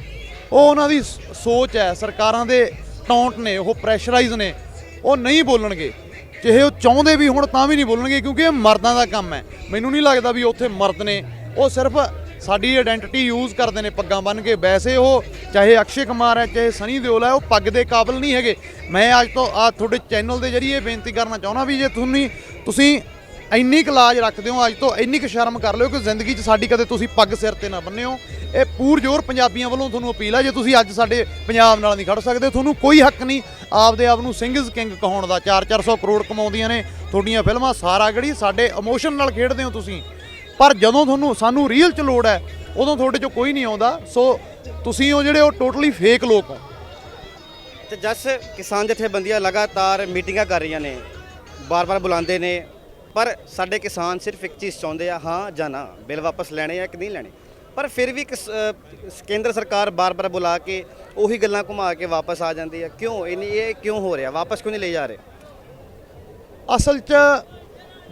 ਉਹ ਉਹਨਾਂ ਦੀ ਸੋਚ ਹੈ, ਸਰਕਾਰਾਂ ਦੇ ਟੌਂਟ ਨੇ, ਉਹ ਪ੍ਰੈਸ਼ਰਾਈਜ਼ ਨੇ, ਉਹ ਨਹੀਂ ਬੋਲਣਗੇ। ਚਾਹੇ ਉਹ ਚਾਹੁੰਦੇ ਵੀ ਹੁਣ ਤਾਂ ਵੀ ਨਹੀਂ ਬੋਲਣਗੇ, ਕਿਉਂਕਿ ਇਹ ਮਰਦਾਂ ਦਾ ਕੰਮ ਹੈ। ਮੈਨੂੰ ਨਹੀਂ ਲੱਗਦਾ ਵੀ ਉੱਥੇ ਮਰਦ ਨੇ, ਉਹ ਸਿਰਫ ਸਾਡੀ ਆਇਡੈਂਟੀਟੀ ਯੂਜ਼ ਕਰਦੇ ਨੇ ਪੱਗਾਂ ਬੰਨ੍ਹ ਕੇ। ਵੈਸੇ ਉਹ ਚਾਹੇ ਅਕਸ਼ੇ ਕੁਮਾਰ ਹੈ, ਚਾਹੇ ਸਨੀ ਦਿਓਲ ਹੈ, ਉਹ ਪੱਗ ਦੇ ਕਾਬਿਲ ਨਹੀਂ ਹੈਗੇ। ਮੈਂ ਅੱਜ ਤੋਂ ਤੁਹਾਡੇ ਚੈਨਲ ਦੇ ਜ਼ਰੀਏ ਬੇਨਤੀ ਕਰਨਾ ਚਾਹੁੰਦਾ ਵੀ ਜੇ ਤੁਸੀਂ ਇੰਨੀ ਕੁ ਲਾਜ ਰੱਖਦੇ ਹੋ, ਅੱਜ ਤੋਂ ਇੰਨੀ ਕੁ ਸ਼ਰਮ ਕਰ ਲਿਓ ਕਿ ਜ਼ਿੰਦਗੀ 'ਚ ਸਾਡੀ ਕਦੇ ਤੁਸੀਂ ਪੱਗ ਸਿਰ ਤੇ ਨਾ ਬੰਨਿਓ। ਇਹ ਪੂਰਜੋਰ ਪੰਜਾਬੀਆਂ ਵੱਲੋਂ ਤੁਹਾਨੂੰ ਅਪੀਲ ਹੈ, ਜੇ ਤੁਸੀਂ ਅੱਜ ਸਾਡੇ ਪੰਜਾਬ ਨਾਲ ਨਹੀਂ ਖੜ ਸਕਦੇ, ਤੁਹਾਨੂੰ ਕੋਈ ਹੱਕ ਨਹੀਂ ਆਪਦੇ ਆਪ ਨੂੰ ਸਿੰਗਜ਼ ਕਿੰਗ ਕਹਾਉਣ ਦਾ। 400 ਕਰੋੜ ਕਮਾਉਂਦੀਆਂ ਨੇ ਤੁਹਾਡੀਆਂ ਫਿਲਮਾਂ, ਸਾਰਾ ਗੜੀ ਸਾਡੇ ਇਮੋਸ਼ਨ ਨਾਲ ਖੇਡਦੇ ਹੋ ਤੁਸੀਂ, ਪਰ ਜਦੋਂ ਤੁਹਾਨੂੰ ਸਾਨੂੰ ਰੀਅਲ 'ਚ ਲੋੜ ਹੈ ਉਦੋਂ ਤੁਹਾਡੇ 'ਚੋਂ ਕੋਈ ਨਹੀਂ ਆਉਂਦਾ। ਸੋ ਤੁਸੀਂ ਉਹ ਜਿਹੜੇ ਉਹ ਟੋਟਲੀ ਫੇਕ ਲੋਕ ਹੋ।
ਤੇ ਜਸ ਕਿਸਾਨ ਜਥੇਬੰਦੀਆਂ ਲਗਾਤਾਰ ਮੀਟਿੰਗਾਂ ਕਰ ਰਹੀਆਂ ਨੇ, ਬਾਰ-ਬਾਰ ਬੁਲਾਉਂਦੇ ਨੇ, ਪਰ ਸਾਡੇ ਕਿਸਾਨ ਸਿਰਫ ਇੱਕ ਚੀਜ਼ ਚਾਹੁੰਦੇ ਆ, ਹਾਂ ਜਾਂ ਨਾ, ਬਿੱਲ ਵਾਪਸ ਲੈਣੇ ਆ ਕਿ ਨਹੀਂ ਲੈਣੇ। ਪਰ ਫਿਰ ਵੀ ਕੇਂਦਰ ਸਰਕਾਰ ਬਾਰ-ਬਾਰ ਬੁਲਾ ਕੇ ਉਹੀ ਗੱਲਾਂ ਘੁਮਾ ਕੇ ਵਾਪਸ ਆ ਜਾਂਦੀ ਹੈ। ਕਿਉਂ ਇਹ ਕਿਉਂ ਹੋ ਰਿਹਾ? ਵਾਪਸ ਕਿਉਂ ਨਹੀਂ ਲੈ ਜਾ ਰਹੇ?
ਅਸਲ 'ਚ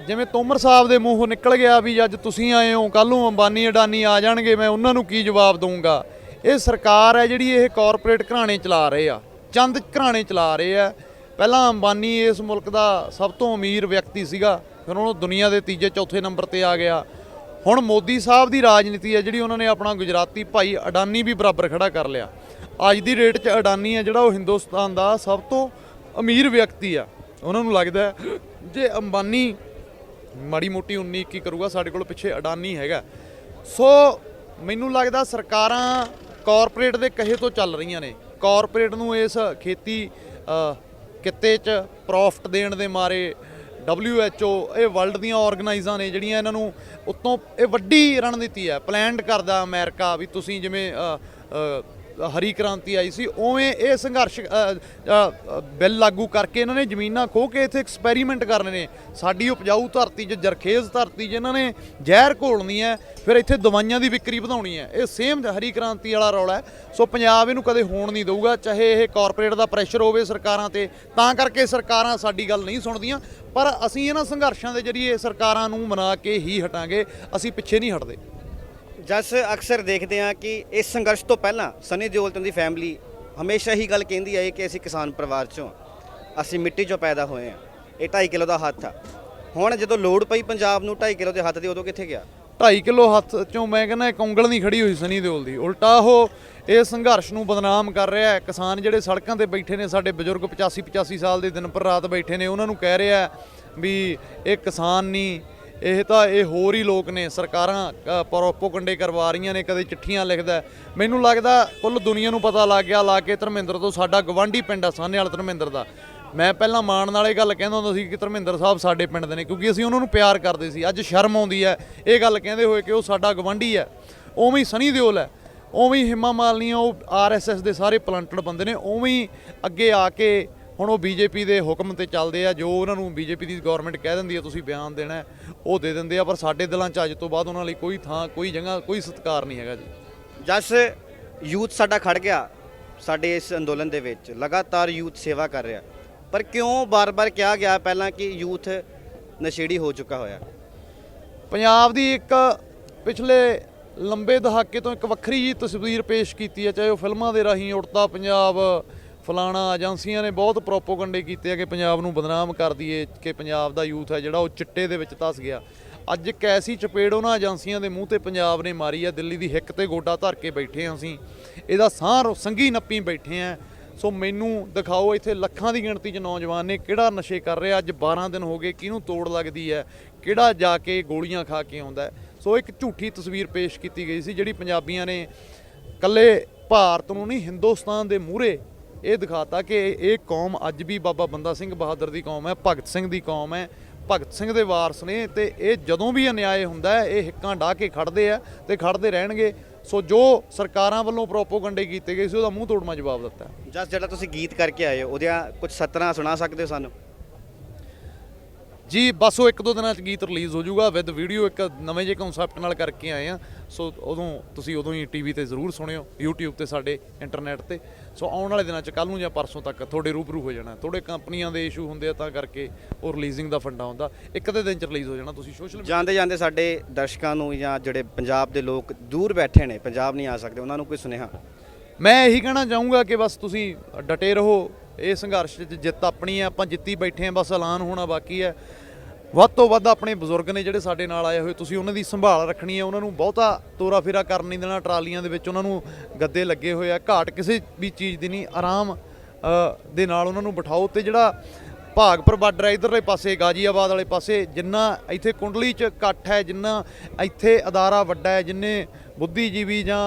ਜਿਵੇਂ ਤੋਮਰ ਸਾਹਿਬ ਦੇ ਮੂੰਹੋਂ ਨਿਕਲ ਗਿਆ ਵੀ ਅੱਜ ਤੁਸੀਂ ਆਏ ਹੋ, ਕੱਲ੍ਹ ਨੂੰ ਅੰਬਾਨੀ ਅਡਾਨੀ ਆ ਜਾਣਗੇ, ਮੈਂ ਉਹਨਾਂ ਨੂੰ ਕੀ ਜਵਾਬ ਦਊਂਗਾ। ਇਹ ਸਰਕਾਰ ਹੈ ਜਿਹੜੀ ਇਹ ਕਾਰਪੋਰੇਟ ਘਰਾਣੇ ਚਲਾ ਰਹੇ ਆ, ਚੰਦ ਘਰਾਣੇ ਚਲਾ ਰਹੇ ਆ। ਪਹਿਲਾਂ ਅੰਬਾਨੀ ਇਸ ਮੁਲਕ ਦਾ ਸਭ ਤੋਂ ਅਮੀਰ ਵਿਅਕਤੀ ਸੀਗਾ, ਫਿਰ ਉਹਨੂੰ ਦੁਨੀਆ ਦੇ ਤੀਜੇ ਚੌਥੇ ਨੰਬਰ ਤੇ ਆ ਗਿਆ। ਹੁਣ ਮੋਦੀ ਸਾਹਿਬ ਦੀ ਰਾਜਨੀਤੀ ਹੈ ਜਿਹੜੀ ਉਹਨਾਂ ਨੇ ਆਪਣਾ ਗੁਜਰਾਤੀ ਭਾਈ ਅਡਾਨੀ ਵੀ ਬਰਾਬਰ ਖੜਾ ਕਰ ਲਿਆ। ਅੱਜ ਦੀ ਰੇਟ 'ਚ ਅਡਾਨੀ ਹੈ ਜਿਹੜਾ ਉਹ ਹਿੰਦੁਸਤਾਨ ਦਾ ਸਭ ਤੋਂ ਅਮੀਰ ਵਿਅਕਤੀ ਆ। ਉਹਨਾਂ ਨੂੰ ਲੱਗਦਾ ਜੇ ਅੰਬਾਨੀ ਮਾੜੀ ਮੋਟੀ 19-21 ਕਰੂਗਾ, ਸਾਡੇ ਕੋਲ ਪਿੱਛੇ ਅਡਾਨੀ ਹੈਗਾ। ਸੋ ਮੈਨੂੰ ਲੱਗਦਾ ਸਰਕਾਰਾਂ ਕਾਰਪੋਰੇਟ ਦੇ ਕਹੇ ਤੋਂ ਚੱਲ ਰਹੀਆਂ ਨੇ। ਕਾਰਪੋਰੇਟ ਨੂੰ ਇਸ ਖੇਤੀ ਕਿੱਤੇ 'ਚ ਪ੍ਰੋਫਿਟ ਦੇਣ ਦੇ ਮਾਰੇ WHO ਇਹ ਵਰਲਡ ਦੀਆਂ ਆਰਗੇਨਾਈਜ਼ਾਂ ਨੇ ਜਿਹੜੀਆਂ ਇਹਨਾਂ ਨੂੰ ਉੱਤੋਂ, ਇਹ ਵੱਡੀ ਰਣਨੀਤੀ ਹੈ, ਪਲਾਨਡ ਕਰਦਾ ਅਮਰੀਕਾ ਵੀ ਤੁਸੀਂ ਜਿਵੇਂ ਹਰੀ ਕ੍ਰਾਂਤੀ ਆਈ ਸੀ ਉਵੇਂ ਇਹ ਸੰਘਰਸ਼ ਬਿੱਲ ਲਾਗੂ ਕਰਕੇ ਇਹਨਾਂ ਨੇ ਜ਼ਮੀਨਾਂ ਖੋਹ ਕੇ ਇੱਥੇ ਐਕਸਪੈਰੀਮੈਂਟ ਕਰਨੇ ਨੇ। ਸਾਡੀ ਉਪਜਾਊ ਧਰਤੀ 'ਚ, ਜਰਖੇਜ਼ ਧਰਤੀ 'ਚ ਇਹਨਾਂ ਨੇ ਜ਼ਹਿਰ ਘੋਲਣੀ ਹੈ, ਫਿਰ ਇੱਥੇ ਦਵਾਈਆਂ ਦੀ ਵਿਕਰੀ ਵਧਾਉਣੀ ਹੈ। ਇਹ ਸੇਮ ਹਰੀ ਕ੍ਰਾਂਤੀ ਵਾਲਾ ਰੌਲਾ ਹੈ। ਸੋ ਪੰਜਾਬ ਇਹਨੂੰ ਕਦੇ ਹੋਣ ਨਹੀਂ ਦਊਗਾ, ਚਾਹੇ ਇਹ ਕਾਰਪੋਰੇਟ ਦਾ ਪ੍ਰੈਸ਼ਰ ਹੋਵੇ ਸਰਕਾਰਾਂ ਤੇ। ਤਾਂ ਕਰਕੇ ਸਰਕਾਰਾਂ ਸਾਡੀ ਗੱਲ ਨਹੀਂ ਸੁਣਦੀਆਂ, ਪਰ ਅਸੀਂ ਇਹਨਾਂ ਸੰਘਰਸ਼ਾਂ ਦੇ ਜ਼ਰੀਏ ਸਰਕਾਰਾਂ ਨੂੰ ਮਨਾ ਕੇ ਹੀ ਹਟਾਂਗੇ, ਅਸੀਂ ਪਿੱਛੇ ਨਹੀਂ ਹਟਦੇ।
ਜਸ ਅਕਸਰ ਦੇਖਦੇ ਹਾਂ ਕਿ ਇਸ ਸੰਘਰਸ਼ ਤੋਂ ਪਹਿਲਾਂ ਸਨੀ ਦਿਓਲ ਦੀ ਫੈਮਿਲੀ ਹਮੇਸ਼ਾ ਹੀ ਗੱਲ ਕਹਿੰਦੀ ਆਈ ਕਿ ਅਸੀਂ ਕਿਸਾਨ ਪਰਿਵਾਰ 'ਚੋਂ, ਅਸੀਂ ਮਿੱਟੀ 'ਚੋਂ ਪੈਦਾ ਹੋਏ ਹਾਂ, ਇਹ 2.5 ਕਿਲੋ ਦਾ ਹੱਥ ਆ। ਹੁਣ ਜਦੋਂ ਲੋੜ ਪਈ ਪੰਜਾਬ ਨੂੰ 2.5 ਕਿਲੋ ਦੇ ਹੱਥ ਦੀ, ਉਦੋਂ ਕਿੱਥੇ ਗਿਆ?
2.5 ਕਿਲੋ ਹੱਥ 'ਚੋਂ ਮੈਂ ਕਹਿੰਦਾ ਇੱਕ ਉਂਗਲ ਨਹੀਂ ਖੜੀ ਹੋਈ ਸਨੀ ਦਿਓਲ ਦੀ। ਉਲਟਾ ਉਹ ਇਹ ਸੰਘਰਸ਼ ਨੂੰ ਬਦਨਾਮ ਕਰ ਰਿਹਾ ਹੈ। ਕਿਸਾਨ ਜਿਹੜੇ ਸੜਕਾਂ ਤੇ ਬੈਠੇ ਨੇ, ਸਾਡੇ ਬਜ਼ੁਰਗ 85-85 ਸਾਲ ਦੇ ਦਿਨ ਪਰ ਰਾਤ ਬੈਠੇ ਨੇ, ਉਹਨਾਂ ਨੂੰ ਕਹਿ ਰਿਹਾ ਵੀ ਇਹ ਕਿਸਾਨ ਨਹੀਂ, ਇਹ ਤਾਂ ਇਹ ਹੋਰ ਹੀ ਲੋਕ ਨੇ। ਸਰਕਾਰਾਂ ਪ੍ਰੋਪੋਗੰਡੇ ਕਰਵਾ ਰਹੀਆਂ ਨੇ, ਕਦੇ ਚਿੱਠੀਆਂ ਲਿਖਦਾ। ਮੈਨੂੰ ਲੱਗਦਾ ਕੁੱਲ ਦੁਨੀਆ ਨੂੰ ਪਤਾ ਲੱਗ ਗਿਆ ਲਾ ਕੇ ਧਰਮਿੰਦਰ ਤੋਂ, ਸਾਡਾ ਗਵਾਂਢੀ ਪਿੰਡ ਆ ਸਾਹਨੇਵਾਲ ਧਰਮਿੰਦਰ ਦਾ। ਮੈਂ ਪਹਿਲਾਂ ਮਾਣ ਨਾਲ ਇਹ ਗੱਲ ਕਹਿੰਦਾ ਹੁੰਦਾ ਸੀ ਕਿ ਧਰਮਿੰਦਰ ਸਾਹਿਬ ਸਾਡੇ ਪਿੰਡ ਦੇ ਨੇ, ਕਿਉਂਕਿ ਅਸੀਂ ਉਹਨਾਂ ਨੂੰ ਪਿਆਰ ਕਰਦੇ ਸੀ। ਅੱਜ ਸ਼ਰਮ ਆਉਂਦੀ ਹੈ ਇਹ ਗੱਲ ਕਹਿੰਦੇ ਹੋਏ ਕਿ ਉਹ ਸਾਡਾ ਗਵਾਂਢੀ ਹੈ। ਉਵੇਂ ਹੀ ਸਨੀ ਦਿਓਲ ਹੈ, ਉਵੇਂ ਹੀ ਹਿੰਮਾ ਮਾਲਨੀਆ, ਉਹ RSS ਦੇ ਸਾਰੇ ਪਲੰਟਡ ਬੰਦੇ ਨੇ। ਉਵੇਂ ਹੀ ਅੱਗੇ ਆ ਕੇ ਹੁਣ ਉਹ BJP ਦੇ ਹੁਕਮ ਤੇ ਚੱਲਦੇ ਆ। ਜੋ ਉਹਨਾਂ ਨੂੰ BJP ਦੀ ਗਵਰਨਮੈਂਟ ਕਹਿ ਦਿੰਦੀ ਹੈ ਤੁਸੀਂ ਬਿਆਨ ਦੇਣਾ, ਉਹ ਦੇ ਦਿੰਦੇ ਆ। ਪਰ ਸਾਡੇ ਦਿਲਾਂ 'ਚ ਅੱਜ ਤੋਂ ਬਾਅਦ ਉਹਨਾਂ ਲਈ ਕੋਈ ਥਾਂ, ਕੋਈ ਜਗ੍ਹਾ, ਕੋਈ ਸਤਿਕਾਰ ਨਹੀਂ ਹੈਗਾ ਜੀ।
ਜਸ ਯੂਥ ਸਾਡਾ ਖੜ ਗਿਆ ਸਾਡੇ ਇਸ ਅੰਦੋਲਨ ਦੇ ਵਿੱਚ, ਲਗਾਤਾਰ ਯੂਥ ਸੇਵਾ ਕਰ ਰਿਹਾ, ਪਰ ਕਿਉਂ ਬਾਰ-ਬਾਰ ਕਿਹਾ ਗਿਆ ਪਹਿਲਾਂ ਕਿ ਯੂਥ ਨਸ਼ੇੜੀ ਹੋ ਚੁੱਕਾ ਹੋਇਆ?
ਪੰਜਾਬ ਦੀ ਇੱਕ ਪਿਛਲੇ ਲੰਬੇ ਦਹਾਕੇ ਤੋਂ ਇੱਕ ਵੱਖਰੀ ਜਿਹੀ ਤਸਵੀਰ ਪੇਸ਼ ਕੀਤੀ ਹੈ, ਚਾਹੇ ਉਹ ਫਿਲਮਾਂ ਦੇ ਰਾਹੀਂ ਉੜਤਾ ਪੰਜਾਬ, ਫਲਾਣਾ, ਏਜੰਸੀਆਂ ਨੇ ਬਹੁਤ ਪ੍ਰੋਪੋਗੰਡੇ ਕੀਤੇ ਆ ਕਿ ਪੰਜਾਬ ਨੂੰ ਬਦਨਾਮ ਕਰ ਦਈਏ, ਕਿ ਪੰਜਾਬ ਦਾ ਯੂਥ ਹੈ ਜਿਹੜਾ ਉਹ ਚਿੱਟੇ ਦੇ ਵਿੱਚ ਧਸ ਗਿਆ। ਅੱਜ ਇੱਕ ਐਸੀ ਚਪੇੜ ਉਹਨਾਂ ਏਜੰਸੀਆਂ ਦੇ ਮੂੰਹ ਤੇ ਪੰਜਾਬ ਨੇ ਮਾਰੀ ਆ, ਦਿੱਲੀ ਦੀ ਹਿੱਕ ਤੇ ਗੋਡਾ ਧਰ ਕੇ ਬੈਠੇ ਹਾਂ ਅਸੀਂ, ਇਹਦਾ ਸਾਹ ਸੰਘੀ ਨੱਪੀ ਬੈਠੇ ਆ। ਸੋ ਮੈਨੂੰ ਦਿਖਾਓ ਇੱਥੇ ਲੱਖਾਂ ਦੀ ਗਿਣਤੀ 'ਚ ਨੌਜਵਾਨ ਨੇ, ਕਿਹੜਾ ਨਸ਼ੇ ਕਰ ਰਿਹਾ। ਅੱਜ 12 ਦਿਨ ਹੋ ਗਏ, ਕਿਹਨੂੰ ਤੋੜ ਲੱਗਦੀ ਹੈ, ਕਿਹੜਾ ਜਾ ਕੇ ਗੋਲੀਆਂ ਖਾ ਕੇ ਆਉਂਦਾ। ਸੋ ਇੱਕ ਝੂਠੀ ਤਸਵੀਰ ਪੇਸ਼ ਕੀਤੀ ਗਈ ਸੀ ਜਿਹੜੀ ਪੰਜਾਬੀਆਂ ਨੇ ਇਕੱਲੇ ਭਾਰਤ ਨੂੰ ਨਹੀਂ, ਹਿੰਦੁਸਤਾਨ ਦੇ ਮੂਹਰੇ ਇਹ ਦਿਖਾਤਾ ਕਿ ਇਹ ਕੌਮ ਅੱਜ ਵੀ ਬਾਬਾ ਬੰਦਾ ਸਿੰਘ ਬਹਾਦਰ ਦੀ ਕੌਮ ਹੈ, ਭਗਤ ਸਿੰਘ ਦੀ ਕੌਮ ਹੈ, ਭਗਤ ਸਿੰਘ ਦੇ ਵਾਰਸ ਨੇ। ਤੇ ਇਹ ਜਦੋਂ ਵੀ ਅਨਿਆਏ ਹੁੰਦਾ ਇਹ ਹਿੱਕਾਂ ਢਾਹ ਕੇ ਖੜਦੇ ਆ ਤੇ ਖੜਦੇ ਰਹਿਣਗੇ। ਸੋ ਜੋ ਸਰਕਾਰਾਂ ਵੱਲੋਂ ਪ੍ਰੋਪੋਗੰਡੇ ਕੀਤੇ ਗਏ ਸੀ ਉਹਦਾ ਮੂੰਹ ਤੋੜਮਾ ਜਵਾਬ ਦਿੱਤਾ।
ਜਸ ਜਿਹੜਾ ਤੁਸੀਂ ਗੀਤ ਕਰਕੇ ਆਏ ਹੋ ਉਹਦੀਆਂ ਕੁਝ ਸਤਰਾਂ ਸੁਣਾ ਸਕਦੇ ਹੋ ਸਾਨੂੰ?
ਜੀ ਬਸ ਉਹ 1-2 ਦਿਨਾਂ 'ਚ ਗੀਤ ਰਿਲੀਜ਼ ਹੋ ਜਾਊਗਾ ਵਿਦ ਵੀਡੀਓ, ਇੱਕ ਨਵੇਂ ਜਿਹੇ ਕਨਸੈਪਟ ਨਾਲ ਕਰਕੇ ਆਏ ਆ। ਸੋ ਤੁਸੀਂ ਉਦੋਂ ਹੀ TV ਤੇ ਜ਼ਰੂਰ ਸੁਣਿਓ, YouTube ਤੇ, ਸਾਡੇ ਇੰਟਰਨੈਟ ਤੇ। ਸੋ ਆਉਣ ਵਾਲੇ ਦਿਨਾਂ 'ਚ ਕੱਲ੍ਹ ਨੂੰ ਜਾਂ ਪਰਸੋਂ ਤੱਕ ਤੁਹਾਡੇ ਰੂਬਰੂ ਹੋ ਜਾਣਾ। ਥੋੜੇ ਕੰਪਨੀਆਂ ਦੇ ਇਸ਼ੂ ਹੁੰਦੇ ਆ ਤਾਂ ਕਰਕੇ ਉਹ ਰਿਲੀਜ਼ਿੰਗ ਦਾ ਫੰਡਾ ਹੁੰਦਾ, ਇੱਕ ਅੱਧੇ ਦਿਨ 'ਚ ਰਿਲੀਜ਼ ਹੋ ਜਾਣਾ। ਤੁਸੀਂ ਸੋਸ਼ਲ
ਜਾਂਦੇ ਸਾਡੇ ਦਰਸ਼ਕਾਂ ਨੂੰ ਜਾਂ ਜਿਹੜੇ ਪੰਜਾਬ ਦੇ ਲੋਕ ਦੂਰ ਬੈਠੇ ਨੇ, ਪੰਜਾਬ ਨਹੀਂ ਆ ਸਕਦੇ, ਉਹਨਾਂ ਨੂੰ ਕੋਈ ਸੁਨੇਹਾ?
ਮੈਂ ਇਹੀ ਕਹਿਣਾ ਚਾਹੂੰਗਾ ਕਿ ਬਸ ਤੁਸੀਂ ਡਟੇ ਰਹੋ। ਇਹ ਸੰਘਰਸ਼ 'ਚ ਜਿੱਤ ਆਪਣੀ ਹੈ, ਆਪਾਂ ਜਿੱਤੀ ਬੈਠੇ ਹਾਂ, ਬਸ ਐਲਾਨ ਹੋਣਾ ਬਾਕੀ ਹੈ। ਵੱਧ ਤੋਂ ਵੱਧ ਆਪਣੇ ਬਜ਼ੁਰਗ ਨੇ ਜਿਹੜੇ ਸਾਡੇ ਨਾਲ ਆਏ ਹੋਏ, ਤੁਸੀਂ ਉਹਨਾਂ ਦੀ ਸੰਭਾਲ ਰੱਖਣੀ ਹੈ। ਉਹਨਾਂ ਨੂੰ ਬਹੁਤਾ ਤੋਰਾ ਫੇਰਾ ਕਰਨ ਨਹੀਂ ਦੇਣਾ। ਟਰਾਲੀਆਂ ਦੇ ਵਿੱਚ ਉਹਨਾਂ ਨੂੰ ਗੱਦੇ ਲੱਗੇ ਹੋਏ ਆ, ਘਾਟ ਕਿਸੇ ਵੀ ਚੀਜ਼ ਦੀ ਨਹੀਂ। ਆਰਾਮ ਦੇ ਨਾਲ ਉਹਨਾਂ ਨੂੰ ਬਿਠਾਓ। ਤੇ ਜਿਹੜਾ ਭਾਗਪੁਰ ਬਾਰਡਰ ਹੈ ਇਧਰਲੇ ਪਾਸੇ, ਗਾਜ਼ੀਆਬਾਦ ਵਾਲੇ ਪਾਸੇ, ਜਿੰਨਾ ਇੱਥੇ ਕੁੰਡਲੀ 'ਚ ਇਕੱਠ ਹੈ, ਜਿੰਨਾ ਇੱਥੇ ਅਦਾਰਾ ਵੱਡਾ ਹੈ, ਜਿੰਨੇ ਬੁੱਧੀਜੀਵੀ ਜਾਂ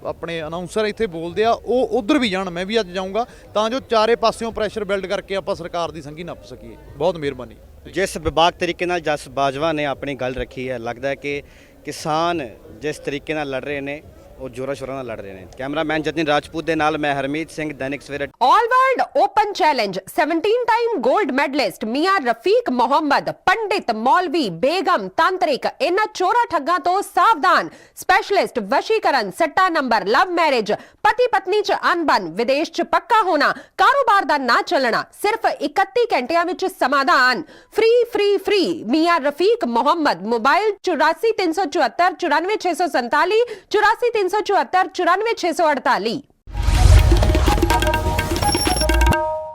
ਆਪਣੇ ਅਨਾਉਂਸਰ ਇੱਥੇ ਬੋਲਦੇ ਆ, ਉਹ ਉਧਰ ਵੀ ਜਾਣ। ਮੈਂ ਵੀ ਅੱਜ ਜਾਊਂਗਾ ਤਾਂ ਜੋ ਚਾਰੇ ਪਾਸਿਓਂ ਪ੍ਰੈਸ਼ਰ ਬਿਲਡ ਕਰਕੇ ਆਪਾਂ ਸਰਕਾਰ ਦੀ ਸੰਘੀ ਨੱਪ ਸਕੀਏ। ਬਹੁਤ ਮਿਹਰਬਾਨੀ।
ਜਿਸ ਵਿਭਾਗ ਤਰੀਕੇ ਨਾਲ ਜਸ ਬਾਜਵਾ ਨੇ ਆਪਣੀ ਗੱਲ ਰੱਖੀ ਹੈ, ਲੱਗਦਾ ਹੈ ਕਿ ਕਿਸਾਨ ਜਿਸ ਤਰੀਕੇ ਨਾਲ ਲੜ ਰਹੇ ਨੇ ਉਹ ਜੋਰਾਂ ਸ਼ੋਰਾਂ ਨਾਲ ਲੜ ਰਹੇ ਨੇ। ਕੈਮਰਾਮੈਨ ਜਤਿਨ ਰਾਜਪੂਤ ਦੇ ਨਾਲ ਮੈਂ Harmeet Singh, Dainik Savera.
All world open challenge 17 time gold medalist Miyan Rafiq Mohammad, पंडित, मौलवी, बेगम, तांत्रिक, इन्हां चोरा ठग्गां तो सावधान। स्पेशलिस्ट वशीकरण, सट्टा नंबर, लव मैरिज, पति पत्नी च अनबन, विदेश च पक्का होना, कारोबार दा ना चलना, सिर्फ 31 घंटियां विच समाधान। फ्री फ्री फ्री मियां रफीक मोहम्मद। मोबाइल 84 374 94 647 84 374 94 648।